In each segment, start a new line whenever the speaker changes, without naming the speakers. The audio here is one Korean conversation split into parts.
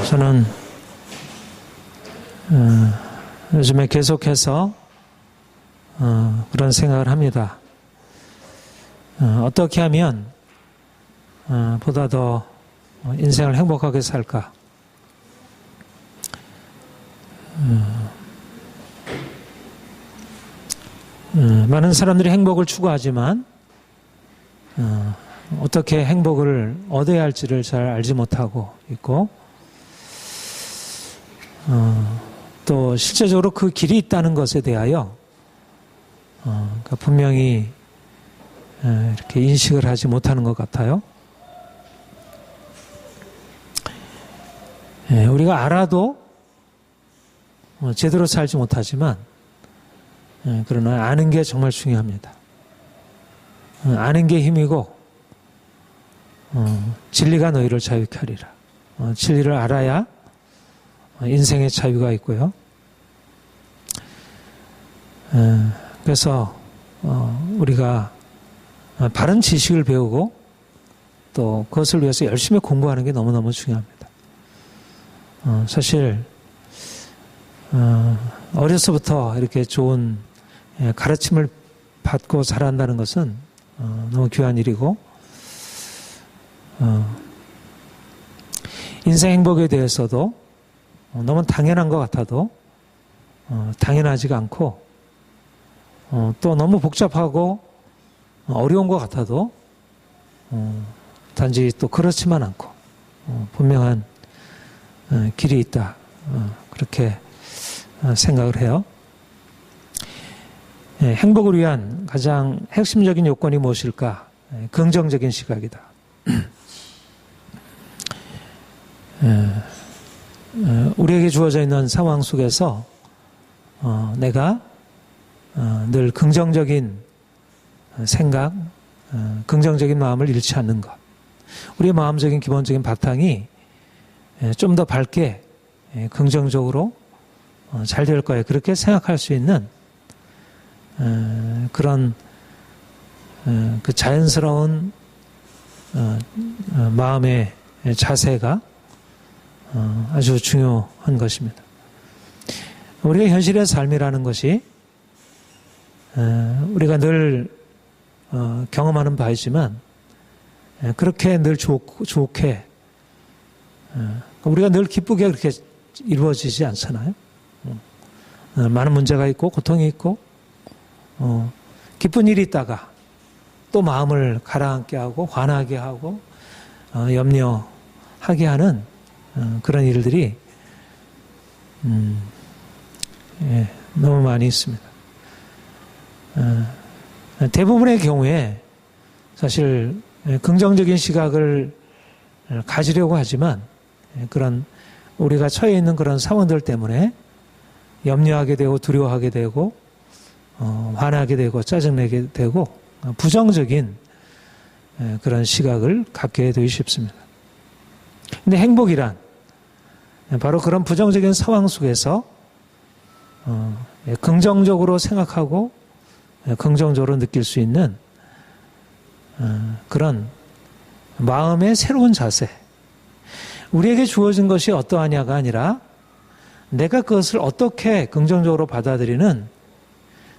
저는 요즘에 계속해서 그런 생각을 합니다. 어떻게 하면 보다 더 인생을 행복하게 살까? 많은 사람들이 행복을 추구하지만 어떻게 행복을 얻어야 할지를 잘 알지 못하고 있고, 또 실제적으로 그 길이 있다는 것에 대하여 그러니까 분명히 이렇게 인식을 하지 못하는 것 같아요. 우리가 알아도 제대로 살지 못하지만, 그러나 아는 게 정말 중요합니다. 아는 게 힘이고, 진리가 너희를 자유케 하리라. 진리를 알아야 인생의 자유가 있고요. 그래서 우리가 바른 지식을 배우고 또 그것을 위해서 열심히 공부하는 게 너무너무 중요합니다. 사실 어려서부터 이렇게 좋은 가르침을 받고 자란다는 것은 너무 귀한 일이고, 인생 행복에 대해서도 너무 당연한 것 같아도 당연하지가 않고, 또 너무 복잡하고 어려운 것 같아도 단지 또 그렇지만 않고 분명한 길이 있다, 그렇게 생각을 해요. 행복을 위한 가장 핵심적인 요건이 무엇일까? 긍정적인 시각이다. 우리에게 주어져 있는 상황 속에서 내가 늘 긍정적인 생각, 긍정적인 마음을 잃지 않는 것, 우리의 마음적인 기본적인 바탕이 좀 더 밝게 긍정적으로 잘 될 거예요, 그렇게 생각할 수 있는 그런 그 자연스러운 마음의 자세가 아주 중요한 것입니다. 우리의 현실의 삶이라는 것이 우리가 늘 경험하는 바이지만 그렇게 늘 좋게 우리가 늘 기쁘게 그렇게 이루어지지 않잖아요. 많은 문제가 있고 고통이 있고 기쁜 일이 있다가 또 마음을 가라앉게 하고 화나게 하고 염려하게 하는 그런 일들이 너무 많이 있습니다. 대부분의 경우에 사실 긍정적인 시각을 가지려고 하지만 그런 우리가 처해 있는 그런 상황들 때문에 염려하게 되고 두려워하게 되고 화나게 되고 짜증내게 되고 부정적인 그런 시각을 갖게 되기 쉽습니다. 근데 행복이란 바로 그런 부정적인 상황 속에서 긍정적으로 생각하고 긍정적으로 느낄 수 있는 그런 마음의 새로운 자세, 우리에게 주어진 것이 어떠하냐가 아니라 내가 그것을 어떻게 긍정적으로 받아들이는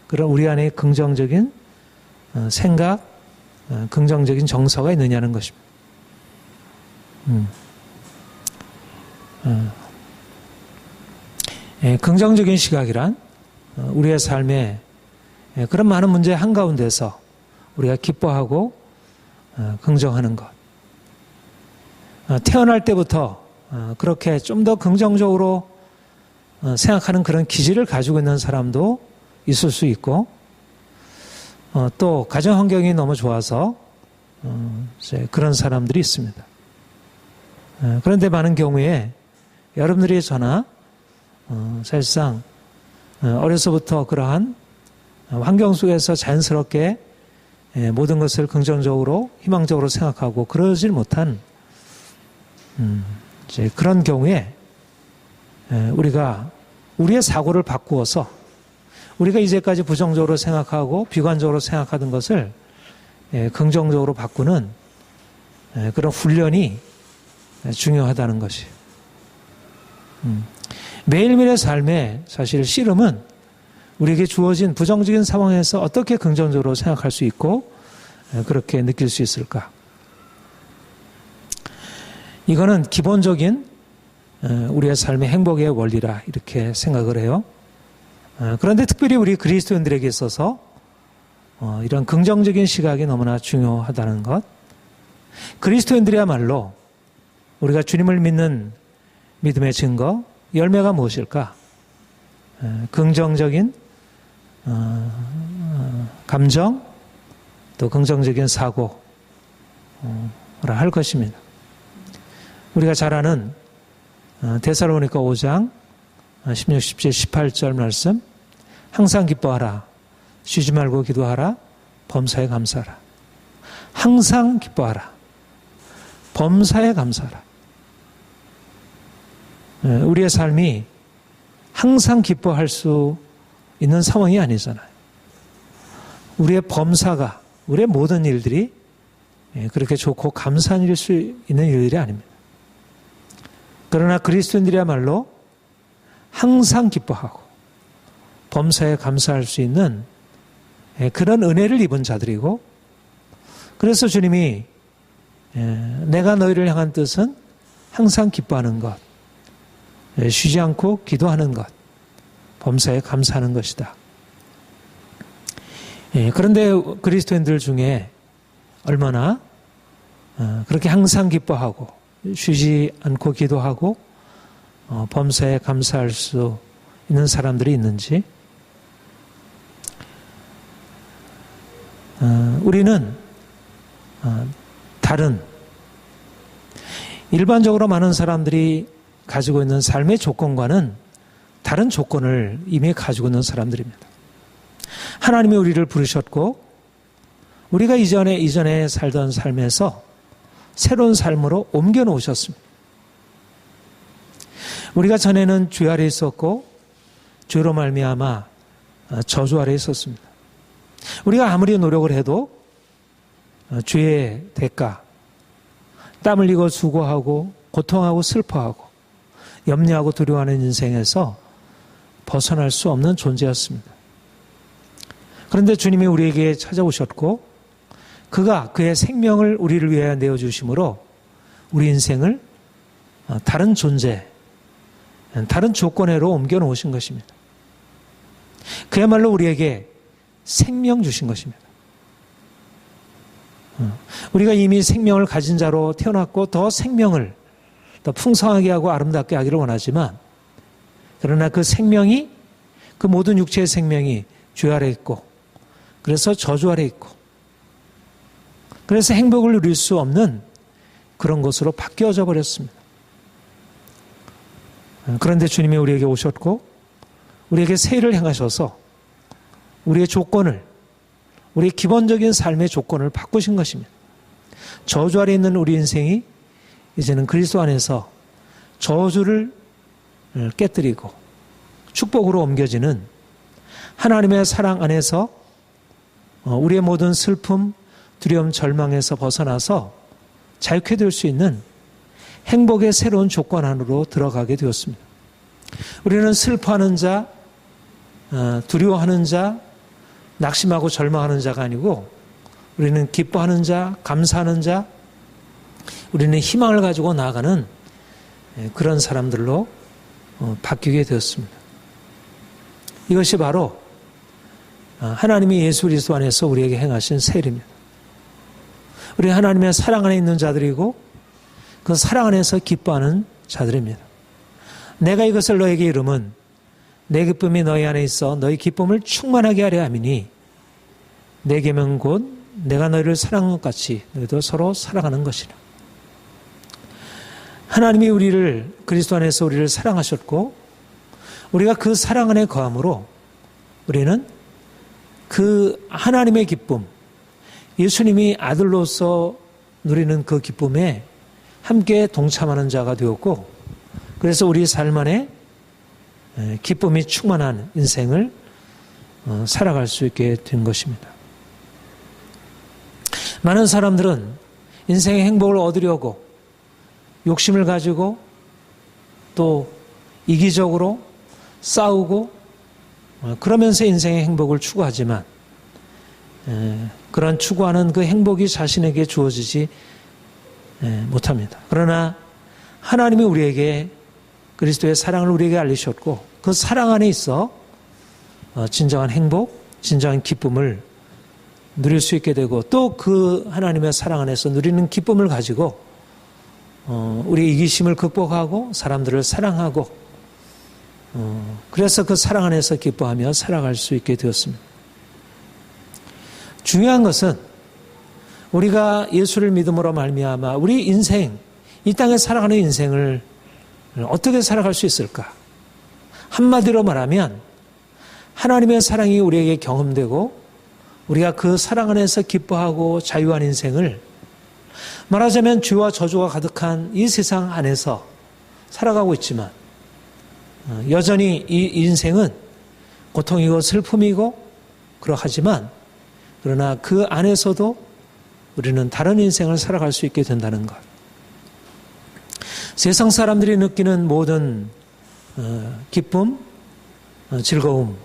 그런 우리 안에 긍정적인 생각, 긍정적인 정서가 있느냐는 것입니다. 긍정적인 시각이란 우리의 삶에 그런 많은 문제 한가운데서 우리가 기뻐하고 긍정하는 것, 태어날 때부터 그렇게 좀 더 긍정적으로 생각하는 그런 기질을 가지고 있는 사람도 있을 수 있고, 또 가정 환경이 너무 좋아서 그런 사람들이 있습니다. 그런데 많은 경우에 여러분들이 저나 사실상 어려서부터 그러한 환경 속에서 자연스럽게 모든 것을 긍정적으로 희망적으로 생각하고 그러질 못한 그런 경우에 우리가 우리의 사고를 바꾸어서 우리가 이제까지 부정적으로 생각하고 비관적으로 생각하던 것을 긍정적으로 바꾸는 그런 훈련이 중요하다는 것이. 매일매일의 삶에 사실 씨름은 우리에게 주어진 부정적인 상황에서 어떻게 긍정적으로 생각할 수 있고 그렇게 느낄 수 있을까? 이거는 기본적인 우리의 삶의 행복의 원리라 이렇게 생각을 해요. 그런데 특별히 우리 그리스도인들에게 있어서 이런 긍정적인 시각이 너무나 중요하다는 것. 그리스도인들이야말로 우리가 주님을 믿는 믿음의 증거, 열매가 무엇일까? 긍정적인 감정, 또 긍정적인 사고라 할 것입니다. 우리가 잘 아는 데살로니가 5장 16, 17, 18절 말씀, 항상 기뻐하라, 쉬지 말고 기도하라, 범사에 감사하라. 항상 기뻐하라, 범사에 감사하라. 우리의 삶이 항상 기뻐할 수 있는 상황이 아니잖아요. 우리의 범사가, 우리의 모든 일들이 그렇게 좋고 감사한 일일 수 있는 일들이 아닙니다. 그러나 그리스도인들이야말로 항상 기뻐하고 범사에 감사할 수 있는 그런 은혜를 입은 자들이고, 그래서 주님이 내가 너희를 향한 뜻은 항상 기뻐하는 것, 쉬지 않고 기도하는 것, 범사에 감사하는 것이다. 그런데 그리스도인들 중에 얼마나 그렇게 항상 기뻐하고 쉬지 않고 기도하고 범사에 감사할 수 있는 사람들이 있는지, 우리는 다른 일반적으로 많은 사람들이 가지고 있는 삶의 조건과는 다른 조건을 이미 가지고 있는 사람들입니다. 하나님이 우리를 부르셨고 우리가 이전에 살던 삶에서 새로운 삶으로 옮겨 놓으셨습니다. 우리가 전에는 죄 아래 있었고 죄로 말미암아 저주 아래 있었습니다. 우리가 아무리 노력을 해도 죄의 대가, 땀 흘리고 수고하고 고통하고 슬퍼하고 염려하고 두려워하는 인생에서 벗어날 수 없는 존재였습니다. 그런데 주님이 우리에게 찾아오셨고 그가 그의 생명을 우리를 위하여 내어주심으로 우리 인생을 다른 존재, 다른 조건으로 옮겨 놓으신 것입니다. 그야말로 우리에게 생명 주신 것입니다. 우리가 이미 생명을 가진 자로 태어났고 더 생명을 더 풍성하게 하고 아름답게 하기를 원하지만, 그러나 그 생명이, 그 모든 육체의 생명이 죄 아래 있고 그래서 저주 아래 있고 그래서 행복을 누릴 수 없는 그런 것으로 바뀌어져 버렸습니다. 그런데 주님이 우리에게 오셨고 우리에게 세일을 행하셔서 우리의 조건을, 우리의 기본적인 삶의 조건을 바꾸신 것입니다. 저주 아래 있는 우리 인생이 이제는 그리스도 안에서 저주를 깨뜨리고 축복으로 옮겨지는 하나님의 사랑 안에서 우리의 모든 슬픔, 두려움, 절망에서 벗어나서 자유케 될 수 있는 행복의 새로운 조건 안으로 들어가게 되었습니다. 우리는 슬퍼하는 자, 두려워하는 자, 낙심하고 절망하는 자가 아니고 우리는 기뻐하는 자, 감사하는 자, 우리는 희망을 가지고 나아가는 그런 사람들로 바뀌게 되었습니다. 이것이 바로 하나님이 예수 그리스도 안에서 우리에게 행하신 세일입니다. 우리 하나님의 사랑 안에 있는 자들이고 그 사랑 안에서 기뻐하는 자들입니다. 내가 이것을 너에게 이름은 내 기쁨이 너희 안에 있어 너희 기쁨을 충만하게 하려 함이니 내 계명 곧 내가 너희를 사랑한 것 같이 너희도 서로 사랑하는 것이라. 하나님이 우리를, 그리스도 안에서 우리를 사랑하셨고 우리가 그 사랑 안에 거함으로 우리는 그 하나님의 기쁨, 예수님이 아들로서 누리는 그 기쁨에 함께 동참하는 자가 되었고, 그래서 우리 삶 안에 기쁨이 충만한 인생을 살아갈 수 있게 된 것입니다. 많은 사람들은 인생의 행복을 얻으려고 욕심을 가지고 또 이기적으로 싸우고 그러면서 인생의 행복을 추구하지만 그런 추구하는 그 행복이 자신에게 주어지지 못합니다. 그러나 하나님이 우리에게 그리스도의 사랑을 우리에게 알리셨고 그 사랑 안에 있어 진정한 행복, 진정한 기쁨을 누릴 수 있게 되고 또 그 하나님의 사랑 안에서 누리는 기쁨을 가지고 우리의 이기심을 극복하고 사람들을 사랑하고 그래서 그 사랑 안에서 기뻐하며 살아갈 수 있게 되었습니다. 중요한 것은 우리가 예수를 믿음으로 말미암아 우리 인생, 이 땅에 살아가는 인생을 어떻게 살아갈 수 있을까? 한마디로 말하면 하나님의 사랑이 우리에게 경험되고 우리가 그 사랑 안에서 기뻐하고 자유한 인생을 말하자면 죄와 저주가 가득한 이 세상 안에서 살아가고 있지만 여전히 이 인생은 고통이고 슬픔이고 그러하지만 그러나 그 안에서도 우리는 다른 인생을 살아갈 수 있게 된다는 것. 세상 사람들이 느끼는 모든 기쁨, 즐거움,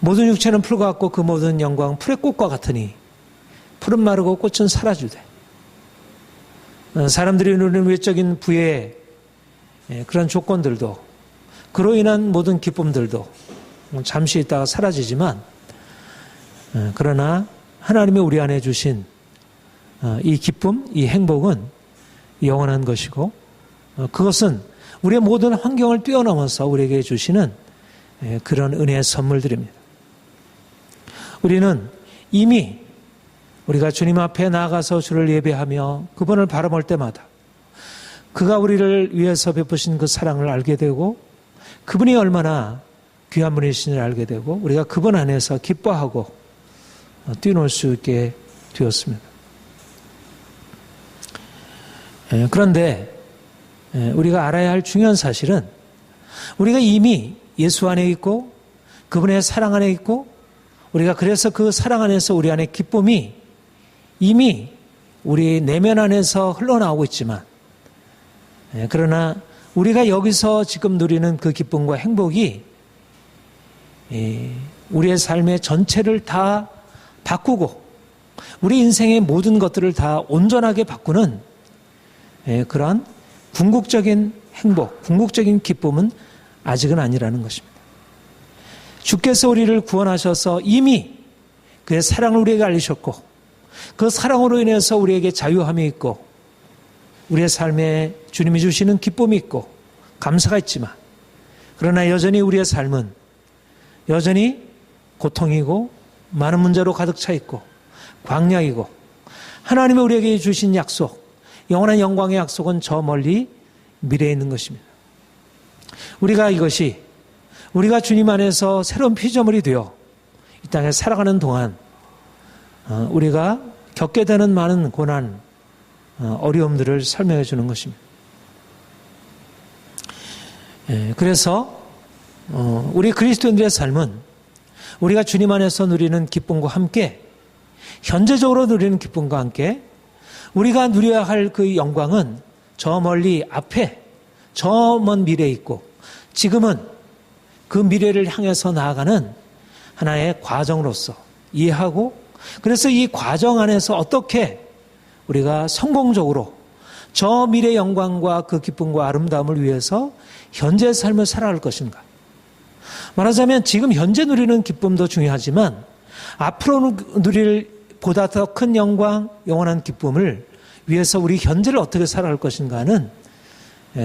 모든 육체는 풀과 같고 그 모든 영광 풀의 꽃과 같으니 풀은 마르고 꽃은 사라지되 사람들이 누리는 외적인 부의 그런 조건들도 그로 인한 모든 기쁨들도 잠시 있다가 사라지지만 그러나 하나님이 우리 안에 주신 이 기쁨, 이 행복은 영원한 것이고 그것은 우리의 모든 환경을 뛰어넘어서 우리에게 주시는 그런 은혜의 선물들입니다. 우리는 이미 우리가 주님 앞에 나아가서 주를 예배하며 그분을 바라볼 때마다 그가 우리를 위해서 베푸신 그 사랑을 알게 되고 그분이 얼마나 귀한 분이신지를 알게 되고 우리가 그분 안에서 기뻐하고 뛰놀 수 있게 되었습니다. 그런데 우리가 알아야 할 중요한 사실은 우리가 이미 예수 안에 있고 그분의 사랑 안에 있고 우리가 그래서 그 사랑 안에서 우리 안에 기쁨이 이미 우리 내면 안에서 흘러나오고 있지만 그러나 우리가 여기서 지금 누리는 그 기쁨과 행복이 우리의 삶의 전체를 다 바꾸고 우리 인생의 모든 것들을 다 온전하게 바꾸는 그러한 궁극적인 행복, 궁극적인 기쁨은 아직은 아니라는 것입니다. 주께서 우리를 구원하셔서 이미 그의 사랑을 우리에게 알리셨고 그 사랑으로 인해서 우리에게 자유함이 있고 우리의 삶에 주님이 주시는 기쁨이 있고 감사가 있지만 그러나 여전히 우리의 삶은 여전히 고통이고 많은 문제로 가득 차 있고 광야이고 하나님이 우리에게 주신 약속, 영원한 영광의 약속은 저 멀리 미래에 있는 것입니다. 우리가 이것이 우리가 주님 안에서 새로운 피조물이 되어 이 땅에 살아가는 동안 우리가 겪게 되는 많은 고난, 어려움들을 설명해 주는 것입니다. 그래서 우리 그리스도인들의 삶은 우리가 주님 안에서 누리는 기쁨과 함께 현재적으로 누리는 기쁨과 함께 우리가 누려야 할 그 영광은 저 멀리 앞에 저 먼 미래에 있고 지금은 그 미래를 향해서 나아가는 하나의 과정으로서 이해하고 그래서 이 과정 안에서 어떻게 우리가 성공적으로 저 미래 영광과 그 기쁨과 아름다움을 위해서 현재의 삶을 살아갈 것인가. 말하자면 지금 현재 누리는 기쁨도 중요하지만 앞으로 누릴 보다 더 큰 영광, 영원한 기쁨을 위해서 우리 현재를 어떻게 살아갈 것인가 하는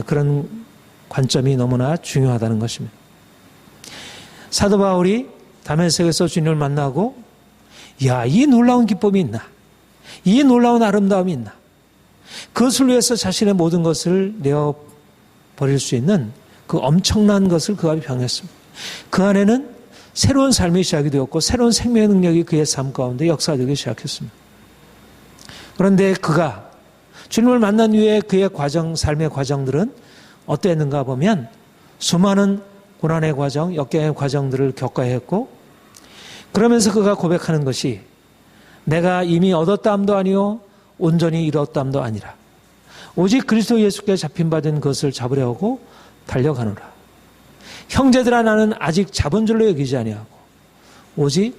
그런 관점이 너무나 중요하다는 것입니다. 사도 바울이 다메섹에서 주님을 만나고 이 놀라운 기쁨이 있나? 이 놀라운 아름다움이 있나? 그것을 위해서 자신의 모든 것을 내어버릴 수 있는 그 엄청난 것을 그가 병했습니다. 그 안에는 새로운 삶이 시작이 되었고 새로운 생명의 능력이 그의 삶 가운데 역사되기 시작했습니다. 그런데 그가 주님을 만난 후에 그의 삶의 과정들은 어땠는가 보면 수많은 고난의 과정, 역경의 과정들을 겪어야 했고 그러면서 그가 고백하는 것이 내가 이미 얻었다함도 아니요 온전히 이뤘다함도 아니라 오직 그리스도 예수께 잡힌 바 된 것을 잡으려 하고 달려가노라. 형제들아 나는 아직 잡은 줄로 여기지 아니하고 오직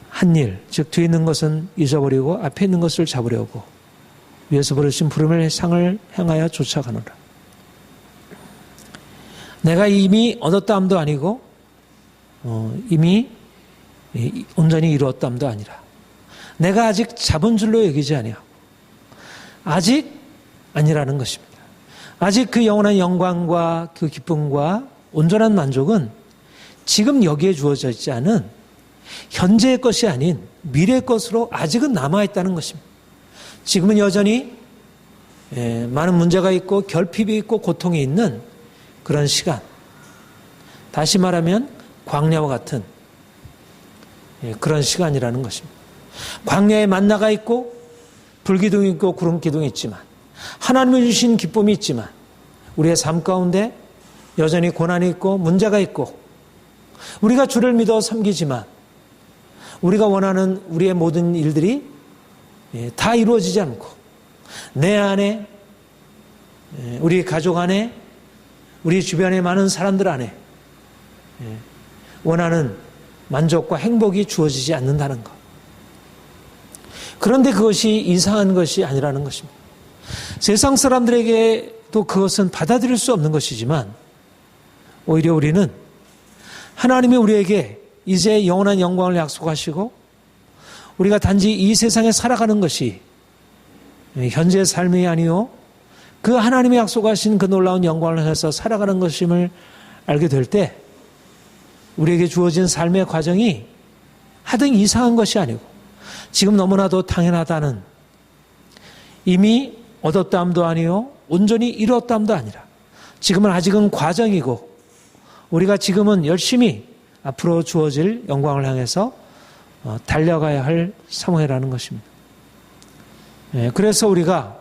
한 일, 즉 뒤에 있는 것은 잊어버리고 앞에 있는 것을 잡으려 하고 위에서 부르신 부름의 상을 향하여 쫓아가노라. 내가 이미 얻었다함도 아니고 이미 온전히 이루었다함도 아니라 내가 아직 잡은 줄로 여기지 아니하고 아직 아니라는 것입니다. 아직 그 영원한 영광과 그 기쁨과 온전한 만족은 지금 여기에 주어져 있지 않은 현재의 것이 아닌 미래의 것으로 아직은 남아있다는 것입니다. 지금은 여전히 많은 문제가 있고 결핍이 있고 고통이 있는 그런 시간. 다시 말하면 광야와 같은 그런 시간이라는 것입니다. 광야에 만나가 있고 불기둥이 있고 구름기둥이 있지만 하나님이 주신 기쁨이 있지만 우리의 삶 가운데 여전히 고난이 있고 문제가 있고 우리가 주를 믿어 섬기지만 우리가 원하는 우리의 모든 일들이 다 이루어지지 않고 내 안에 우리 가족 안에 우리 주변의 많은 사람들 안에 원하는 만족과 행복이 주어지지 않는다는 것. 그런데 그것이 이상한 것이 아니라는 것입니다. 세상 사람들에게도 그것은 받아들일 수 없는 것이지만 오히려 우리는 하나님이 우리에게 이제 영원한 영광을 약속하시고 우리가 단지 이 세상에 살아가는 것이 현재의 삶이 아니요 그 하나님이 약속하신 그 놀라운 영광을 향해서 살아가는 것임을 알게 될 때 우리에게 주어진 삶의 과정이 하등 이상한 것이 아니고 지금 너무나도 당연하다는 이미 얻었다함도 아니요 온전히 이뤘다함도 아니라 지금은 아직은 과정이고 우리가 지금은 열심히 앞으로 주어질 영광을 향해서 달려가야 할 상황이라는 것입니다. 그래서 우리가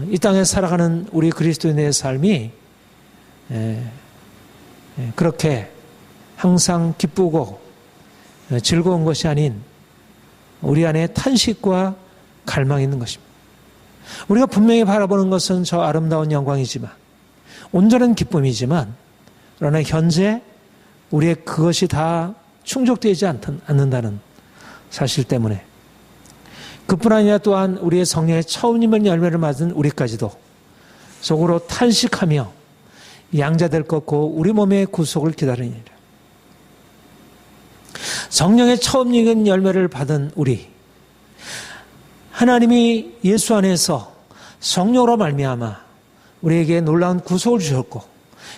이 땅에 살아가는 우리 그리스도인의 삶이 그렇게 항상 기쁘고 즐거운 것이 아닌 우리 안에 탄식과 갈망이 있는 것입니다. 우리가 분명히 바라보는 것은 저 아름다운 영광이지만 온전한 기쁨이지만 그러나 현재 우리의 그것이 다 충족되지 않는다는 사실 때문에 그뿐 아니라 또한 우리의 성령의 처음님의 열매를 맞은 우리까지도 속으로 탄식하며 양자될 것고 우리 몸의 구속을 기다리니라. 성령의 처음 익은 열매를 받은 우리 하나님이 예수 안에서 성령으로 말미암아 우리에게 놀라운 구속을 주셨고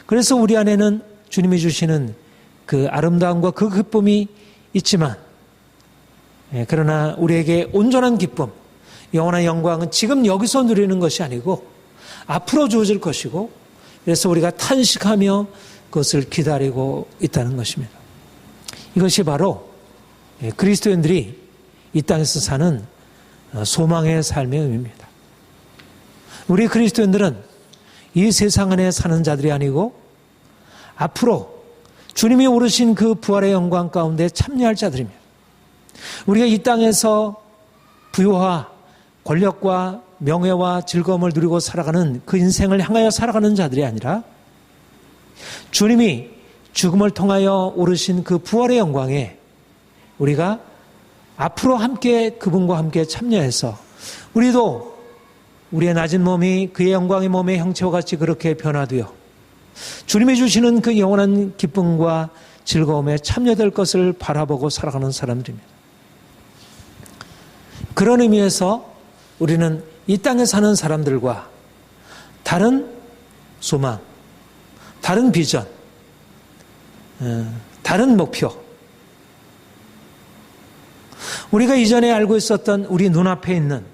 그래서 우리 안에는 주님이 주시는 그 아름다움과 그 기쁨이 있지만 그러나 우리에게 온전한 기쁨, 영원한 영광은 지금 여기서 누리는 것이 아니고 앞으로 주어질 것이고 그래서 우리가 탄식하며 그것을 기다리고 있다는 것입니다. 이것이 바로 그리스도인들이 이 땅에서 사는 소망의 삶의 의미입니다. 우리 그리스도인들은 이 세상 안에 사는 자들이 아니고 앞으로 주님이 오르신 그 부활의 영광 가운데 참여할 자들입니다. 우리가 이 땅에서 부유와 권력과 명예와 즐거움을 누리고 살아가는 그 인생을 향하여 살아가는 자들이 아니라 주님이 죽음을 통하여 오르신 그 부활의 영광에 우리가 앞으로 함께 그분과 함께 참여해서 우리도 우리의 낮은 몸이 그의 영광의 몸의 형체와 같이 그렇게 변화되어 주님이 주시는 그 영원한 기쁨과 즐거움에 참여될 것을 바라보고 살아가는 사람들입니다. 그런 의미에서 우리는 이 땅에 사는 사람들과 다른 소망, 다른 비전, 다른 목표, 우리가 이전에 알고 있었던 우리 눈앞에 있는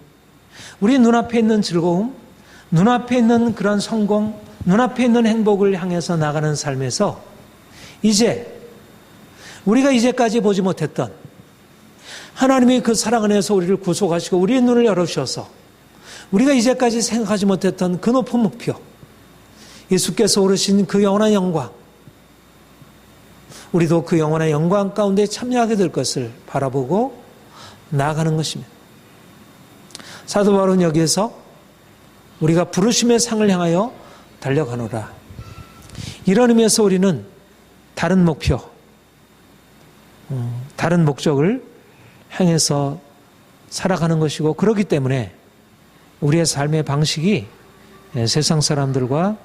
즐거움, 눈앞에 있는 그런 성공, 눈앞에 있는 행복을 향해서 나가는 삶에서 이제 우리가 이제까지 보지 못했던 하나님이 그 사랑 안에서 우리를 구속하시고 우리의 눈을 열어주셔서 우리가 이제까지 생각하지 못했던 그 높은 목표, 예수께서 오르신 그 영원한 영광, 우리도 그 영원한 영광 가운데 참여하게 될 것을 바라보고 나아가는 것입니다. 사도 바울은 여기에서 우리가 부르심의 상을 향하여 달려가노라. 이런 의미에서 우리는 다른 목표, 다른 목적을 향해서 살아가는 것이고, 그렇기 때문에 우리의 삶의 방식이 세상 사람들과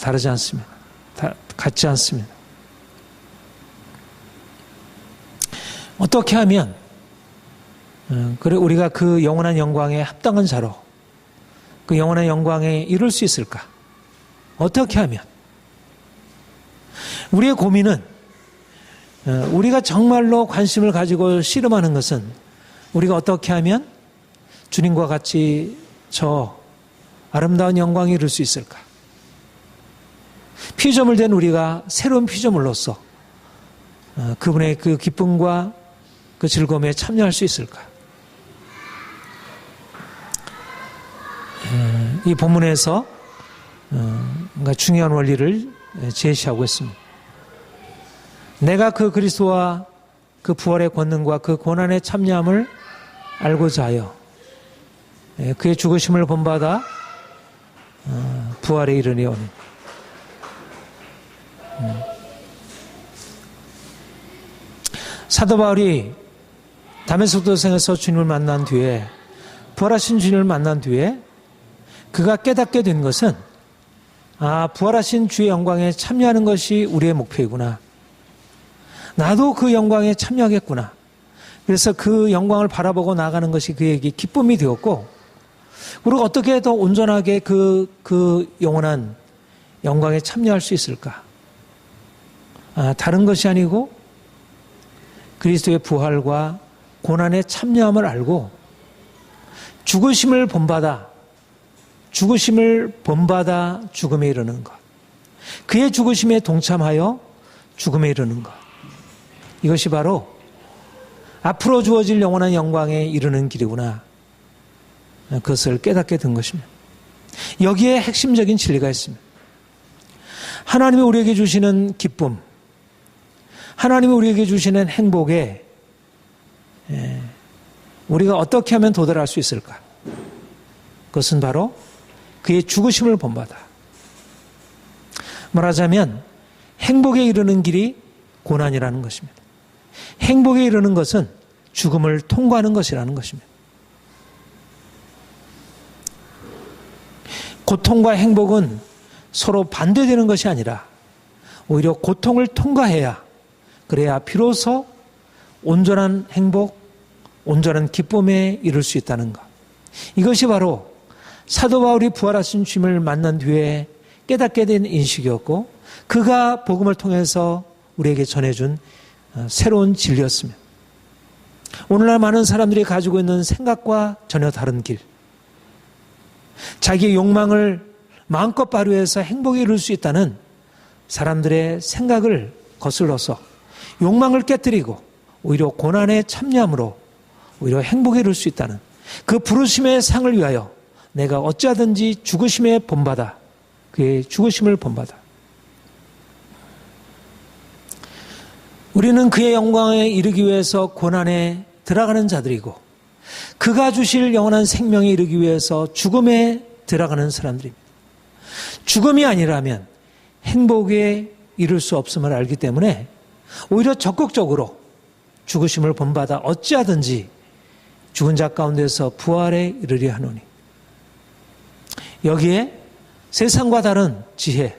다르지 않습니다. 같지 않습니다. 어떻게 하면 우리가 그 영원한 영광에 합당한 자로 그 영원한 영광에 이룰 수 있을까? 어떻게 하면? 우리의 고민은, 우리가 정말로 관심을 가지고 씨름하는 것은 우리가 어떻게 하면 주님과 같이 저 아름다운 영광에 이룰 수 있을까? 피조물 된 우리가 새로운 피조물로서 그분의 그 기쁨과 그 즐거움에 참여할 수 있을까? 이 본문에서 중요한 원리를 제시하고 있습니다. 내가 그 그리스도와 그 부활의 권능과 그 고난의 참여함을 알고자 하여 그의 죽으심을 본받아 부활에 이르리오니. 사도 바울이 다메섹 도상에서 주님을 만난 뒤에, 부활하신 주님을 만난 뒤에 그가 깨닫게 된 것은, 부활하신 주의 영광에 참여하는 것이 우리의 목표이구나. 나도 그 영광에 참여하겠구나. 그래서 그 영광을 바라보고 나가는 것이 그에게 기쁨이 되었고, 그리고 어떻게 더 온전하게 그 영원한 영광에 참여할 수 있을까? 다른 것이 아니고 그리스도의 부활과 고난의 참여함을 알고 죽으심을 본받아 죽음에 이르는 것. 그의 죽으심에 동참하여 죽음에 이르는 것. 이것이 바로 앞으로 주어질 영원한 영광에 이르는 길이구나. 그것을 깨닫게 된 것입니다. 여기에 핵심적인 진리가 있습니다. 하나님이 우리에게 주시는 기쁨, 하나님이 우리에게 주시는 행복에 우리가 어떻게 하면 도달할 수 있을까? 그것은 바로 그의 죽으심을 본받아. 말하자면 행복에 이르는 길이 고난이라는 것입니다. 행복에 이르는 것은 죽음을 통과하는 것이라는 것입니다. 고통과 행복은 서로 반대되는 것이 아니라 오히려 고통을 통과해야, 그래야 비로소 온전한 행복, 온전한 기쁨에 이룰 수 있다는 것. 이것이 바로 사도 바울이 부활하신 주님을 만난 뒤에 깨닫게 된 인식이었고, 그가 복음을 통해서 우리에게 전해준 새로운 진리였습니다. 오늘날 많은 사람들이 가지고 있는 생각과 전혀 다른 길, 자기의 욕망을 마음껏 발휘해서 행복에 이룰 수 있다는 사람들의 생각을 거슬러서 욕망을 깨뜨리고 오히려 고난에 참여함으로 오히려 행복에 이룰 수 있다는 그 부르심의 상을 위하여 내가 어찌하든지 죽으심에 본받아, 그의 죽으심을 본받아. 우리는 그의 영광에 이르기 위해서 고난에 들어가는 자들이고, 그가 주실 영원한 생명에 이르기 위해서 죽음에 들어가는 사람들입니다. 죽음이 아니라면 행복에 이룰 수 없음을 알기 때문에 오히려 적극적으로 죽으심을 본받아 어찌하든지 죽은 자 가운데서 부활에 이르려 하노니. 여기에 세상과 다른 지혜,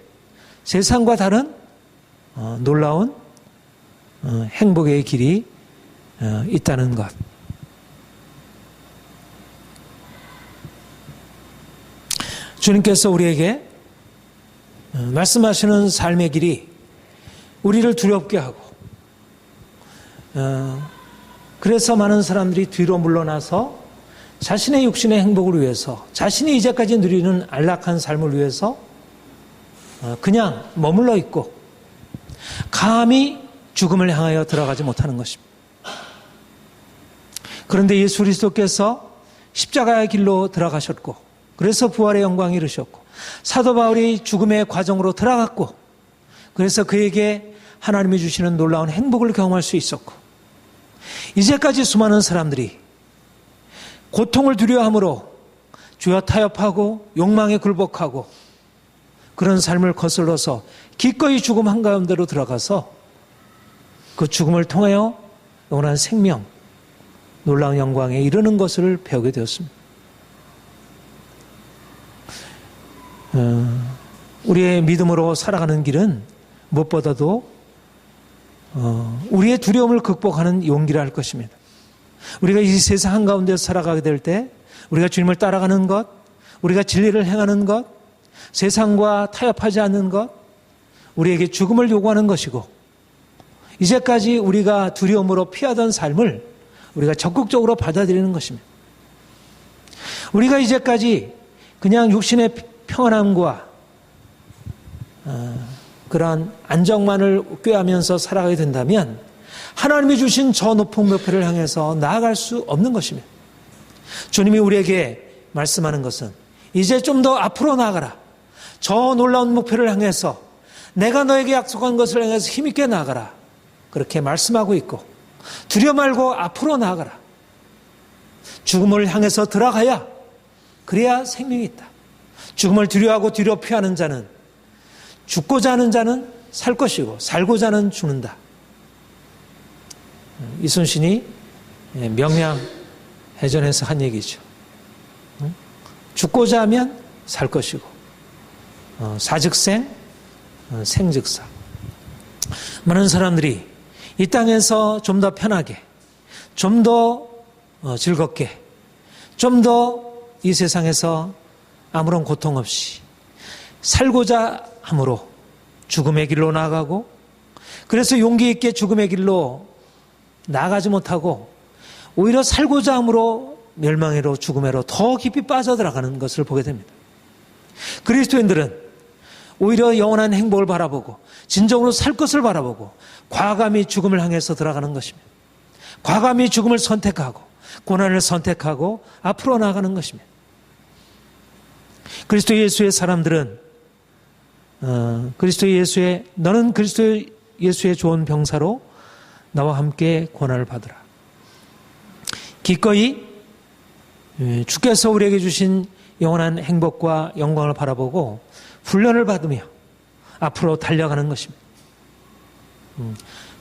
세상과 다른 놀라운 행복의 길이 있다는 것. 주님께서 우리에게 말씀하시는 삶의 길이 우리를 두렵게 하고, 그래서 많은 사람들이 뒤로 물러나서 자신의 육신의 행복을 위해서, 자신이 이제까지 누리는 안락한 삶을 위해서 그냥 머물러 있고 감히 죽음을 향하여 들어가지 못하는 것입니다. 그런데 예수 그리스도께서 십자가의 길로 들어가셨고, 그래서 부활의 영광에 이르셨고, 사도 바울이 죽음의 과정으로 들어갔고, 그래서 그에게 하나님이 주시는 놀라운 행복을 경험할 수 있었고, 이제까지 수많은 사람들이 고통을 두려워함으로 죄와 타협하고 욕망에 굴복하고 그런 삶을 거슬러서 기꺼이 죽음 한가운데로 들어가서 그 죽음을 통하여 영원한 생명, 놀라운 영광에 이르는 것을 배우게 되었습니다. 우리의 믿음으로 살아가는 길은 무엇보다도 우리의 두려움을 극복하는 용기라 할 것입니다. 우리가 이 세상 한가운데 살아가게 될 때 우리가 주님을 따라가는 것, 우리가 진리를 행하는 것, 세상과 타협하지 않는 것, 우리에게 죽음을 요구하는 것이고, 이제까지 우리가 두려움으로 피하던 삶을 우리가 적극적으로 받아들이는 것입니다. 우리가 이제까지 그냥 육신의 평안함과 그러한 안정만을 꾀하면서 살아가게 된다면 하나님이 주신 저 높은 목표를 향해서 나아갈 수 없는 것입니다. 주님이 우리에게 말씀하는 것은 이제 좀 더 앞으로 나아가라. 저 놀라운 목표를 향해서 내가 너에게 약속한 것을 향해서 힘있게 나아가라. 그렇게 말씀하고 있고, 두려워 말고 앞으로 나아가라. 죽음을 향해서 들어가야 그래야 생명이 있다. 죽음을 두려워하고 뒤로 피하는 자는, 죽고자 하는 자는 살 것이고 살고자 하는 죽는다. 이순신이 명량해전에서 한 얘기죠. 죽고자 하면 살 것이고 사즉생, 생즉사. 많은 사람들이 이 땅에서 좀 더 편하게, 좀 더 즐겁게, 좀 더 이 세상에서 아무런 고통 없이 살고자 함으로 죽음의 길로 나아가고, 그래서 용기 있게 죽음의 길로 나아가지 못하고 오히려 살고자 함으로 멸망으로, 죽음으로 더 깊이 빠져들어가는 것을 보게 됩니다. 그리스도인들은 오히려 영원한 행복을 바라보고 진정으로 살 것을 바라보고 과감히 죽음을 향해서 들어가는 것입니다. 과감히 죽음을 선택하고 고난을 선택하고 앞으로 나아가는 것입니다. 그리스도 예수의 사람들은 너는 그리스도 예수의 좋은 병사로 나와 함께 고난을 받으라. 기꺼이 주께서 우리에게 주신 영원한 행복과 영광을 바라보고 훈련을 받으며 앞으로 달려가는 것입니다.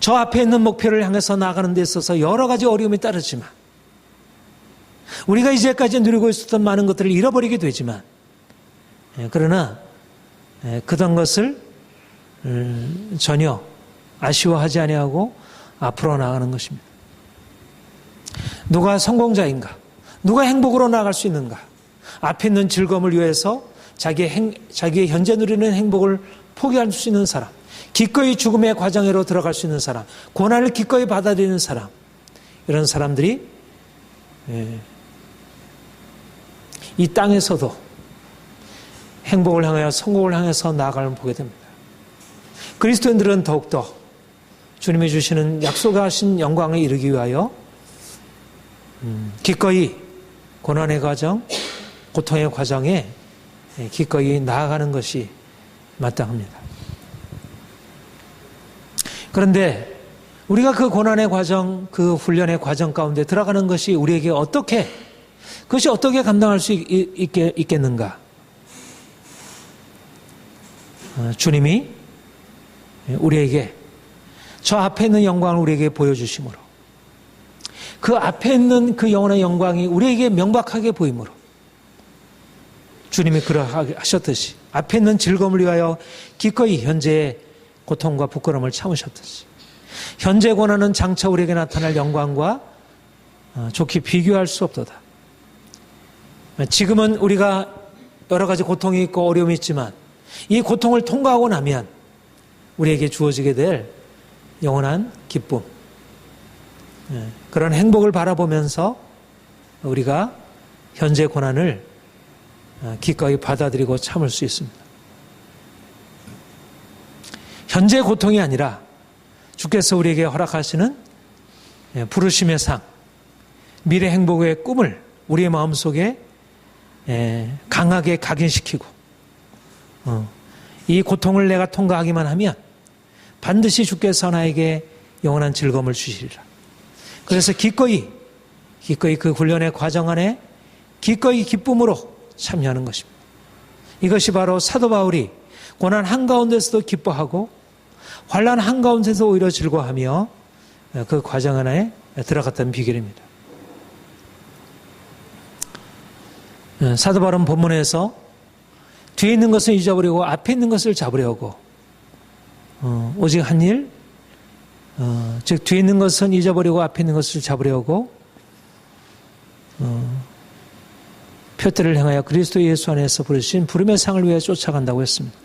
저 앞에 있는 목표를 향해서 나아가는 데 있어서 여러 가지 어려움이 따르지만, 우리가 이제까지 누리고 있었던 많은 것들을 잃어버리게 되지만, 그러나 그런 것을 전혀 아쉬워하지 아니하고 앞으로 나아가는 것입니다. 누가 성공자인가? 누가 행복으로 나아갈 수 있는가? 앞에 있는 즐거움을 위해서 자기의 현재 누리는 행복을 포기할 수 있는 사람, 기꺼이 죽음의 과정으로 들어갈 수 있는 사람, 고난을 기꺼이 받아들이는 사람, 이런 사람들이 이 땅에서도 행복을 향하여 성공을 향해서 나아가는 보게 됩니다. 그리스도인들은 더욱더 주님이 주시는 약속하신 영광에 이르기 위하여 기꺼이 고난의 과정, 고통의 과정에 기꺼이 나아가는 것이 마땅합니다. 그런데 우리가 그 고난의 과정, 그 훈련의 과정 가운데 들어가는 것이 우리에게 그것이 어떻게 감당할 수 있겠는가? 주님이 우리에게 저 앞에 있는 영광을 우리에게 보여주심으로, 그 앞에 있는 그 영원한 영광이 우리에게 명백하게 보이므로, 주님이 그러하게 하셨듯이 앞에 있는 즐거움을 위하여 기꺼이 현재의 고통과 부끄러움을 참으셨듯이, 현재 고난은 장차 우리에게 나타날 영광과 좋게 비교할 수 없도다. 지금은 우리가 여러 가지 고통이 있고 어려움이 있지만 이 고통을 통과하고 나면 우리에게 주어지게 될 영원한 기쁨, 그런 행복을 바라보면서 우리가 현재 고난을 기꺼이 받아들이고 참을 수 있습니다. 현재 고통이 아니라 주께서 우리에게 허락하시는 부르심의 상, 미래 행복의 꿈을 우리의 마음속에 강하게 각인시키고, 이 고통을 내가 통과하기만 하면 반드시 주께서 나에게 영원한 즐거움을 주시리라. 그래서 기꺼이 그 훈련의 과정 안에 기꺼이 기쁨으로 참여하는 것입니다. 이것이 바로 사도 바울이 고난 한가운데서도 기뻐하고 환난 한가운데서 오히려 즐거워하며 그 과정 안에 들어갔던 비결입니다. 사도 바울은 본문에서 뒤에 있는 것을 잊어버리고 앞에 있는 것을 잡으려고 오직 한 일, 즉 뒤에 있는 것은 잊어버리고 앞에 있는 것을 잡으려고 표대를 향하여 그리스도 예수 안에서 부르신 부름의 상을 위해 쫓아간다고 했습니다.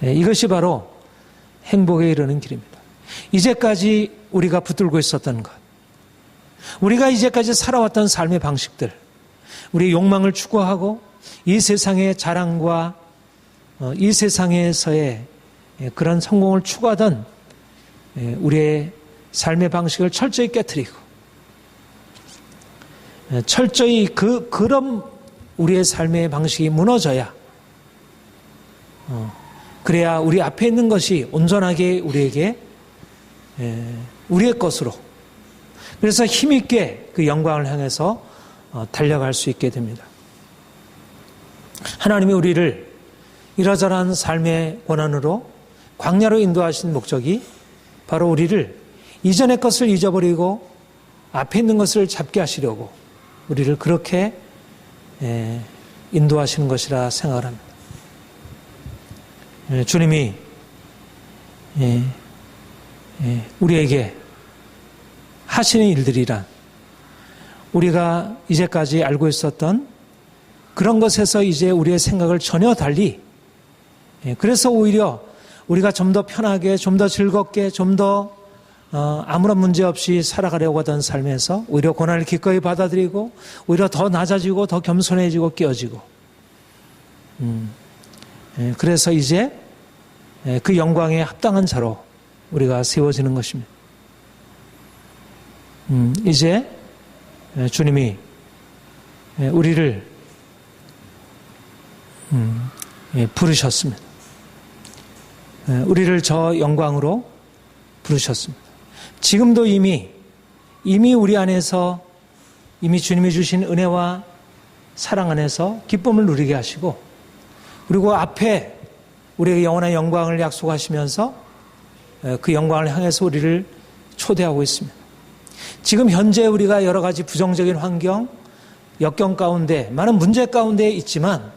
이것이 바로 행복에 이르는 길입니다. 이제까지 우리가 붙들고 있었던 것, 우리가 이제까지 살아왔던 삶의 방식들, 우리의 욕망을 추구하고 이 세상의 자랑과 이 세상에서의 그런 성공을 추구하던 우리의 삶의 방식을 철저히 깨트리고 철저히 그런 우리의 삶의 방식이 무너져야 그래야 우리 앞에 있는 것이 온전하게 우리에게 우리의 것으로, 그래서 힘있게 그 영광을 향해서 달려갈 수 있게 됩니다. 하나님이 우리를 이러저러한 삶의 고난으로 광야로 인도하신 목적이 바로 우리를 이전의 것을 잊어버리고 앞에 있는 것을 잡게 하시려고 우리를 그렇게 인도하시는 것이라 생각을 합니다. 주님이 우리에게 하시는 일들이란 우리가 이제까지 알고 있었던 그런 것에서 이제 우리의 생각을 전혀 달리, 그래서 오히려 우리가 좀 더 편하게, 좀 더 즐겁게, 좀 더 아무런 문제 없이 살아가려고 하던 삶에서 오히려 고난을 기꺼이 받아들이고 오히려 더 낮아지고 더 겸손해지고 깨어지고, 그래서 이제 그 영광에 합당한 자로 우리가 세워지는 것입니다. 이제 주님이 우리를 부르셨습니다. 우리를 저 영광으로 부르셨습니다. 지금도 이미 우리 안에서 이미 주님이 주신 은혜와 사랑 안에서 기쁨을 누리게 하시고, 그리고 앞에 우리에게 영원한 영광을 약속하시면서 그 영광을 향해서 우리를 초대하고 있습니다. 지금 현재 우리가 여러 가지 부정적인 환경, 역경 가운데, 많은 문제 가운데 있지만,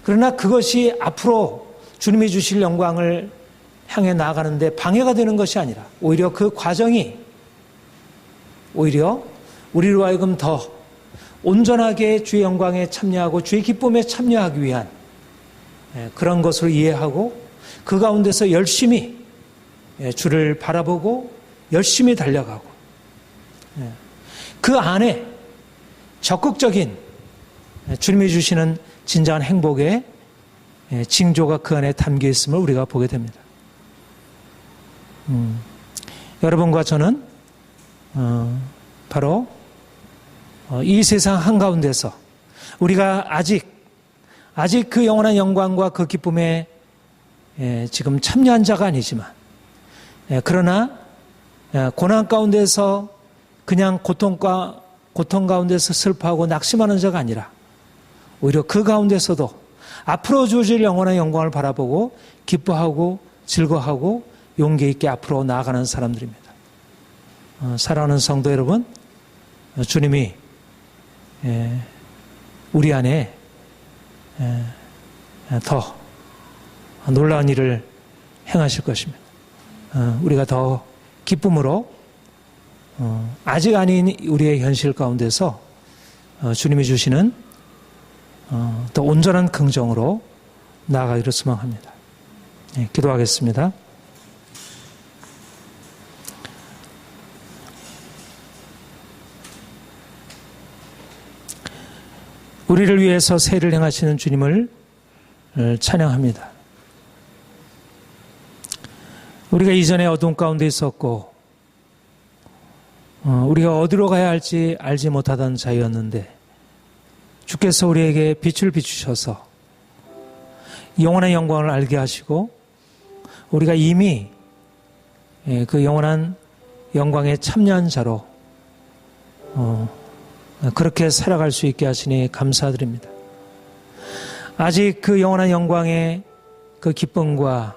그러나 그것이 앞으로 주님이 주실 영광을 향해 나아가는데 방해가 되는 것이 아니라 오히려 그 과정이 오히려 우리로 하여금 더 온전하게 주의 영광에 참여하고 주의 기쁨에 참여하기 위한 그런 것을 이해하고 그 가운데서 열심히 주를 바라보고 열심히 달려가고 그 안에 적극적인 주님이 주시는 진정한 행복의 징조가 그 안에 담겨 있음을 우리가 보게 됩니다. 여러분과 저는 바로 이 세상 한가운데서 우리가 아직 그 영원한 영광과 그 기쁨에 지금 참여한 자가 아니지만, 그러나 고난 가운데서 그냥 고통 가운데서 슬퍼하고 낙심하는 자가 아니라 오히려 그 가운데서도 앞으로 주어질 영원한 영광을 바라보고 기뻐하고 즐거워하고 용기 있게 앞으로 나아가는 사람들입니다. 사랑하는 성도 여러분, 주님이 우리 안에 더 놀라운 일을 행하실 것입니다. 우리가 더 기쁨으로 아직 아닌 우리의 현실 가운데서 주님이 주시는 더 온전한 긍정으로 나아가기를 소망합니다. 기도하겠습니다. 우리를 위해서 세를 행하시는 주님을 찬양합니다. 우리가 이전에 어두운 가운데 있었고 우리가 어디로 가야 할지 알지 못하던 자였는데 주께서 우리에게 빛을 비추셔서 영원한 영광을 알게 하시고 우리가 이미 그 영원한 영광에 참여한 자로 그렇게 살아갈 수 있게 하시니 감사드립니다. 아직 그 영원한 영광의 그 기쁨과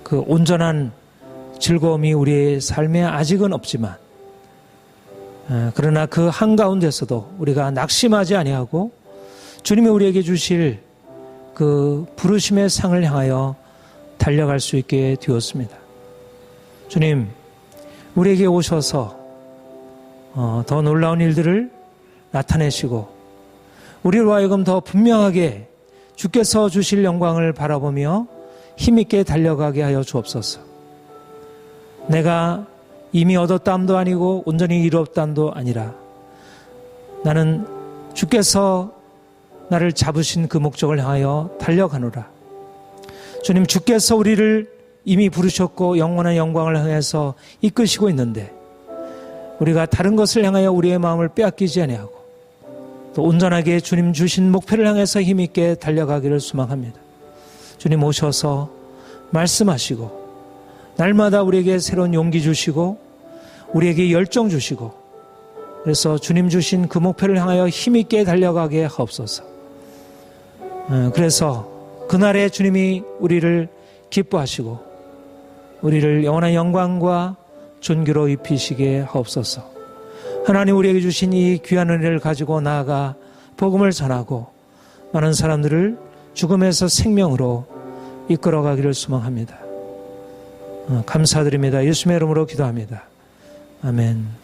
그 온전한 즐거움이 우리의 삶에 아직은 없지만, 그러나 그 한가운데서도 우리가 낙심하지 아니하고 주님이 우리에게 주실 그 부르심의 상을 향하여 달려갈 수 있게 되었습니다. 주님, 우리에게 오셔서 더 놀라운 일들을 나타내시고 우리로 하여금 더 분명하게 주께서 주실 영광을 바라보며 힘있게 달려가게 하여 주옵소서. 내가 이미 얻었다함도 아니고 온전히 이루었다함도 아니라 나는 주께서 나를 잡으신 그 목적을 향하여 달려가노라. 주님, 주께서 우리를 이미 부르셨고 영원한 영광을 향해서 이끄시고 있는데 우리가 다른 것을 향하여 우리의 마음을 빼앗기지 아니하고 또 온전하게 주님 주신 목표를 향해서 힘있게 달려가기를 소망합니다. 주님 오셔서 말씀하시고 날마다 우리에게 새로운 용기 주시고 우리에게 열정 주시고 그래서 주님 주신 그 목표를 향하여 힘있게 달려가게 하옵소서. 그래서 그날에 주님이 우리를 기뻐하시고 우리를 영원한 영광과 존귀로 입히시게 하옵소서. 하나님 우리에게 주신 이 귀한 은혜를 가지고 나아가 복음을 전하고 많은 사람들을 죽음에서 생명으로 이끌어가기를 소망합니다. 감사드립니다. 예수님의 이름으로 기도합니다. 아멘.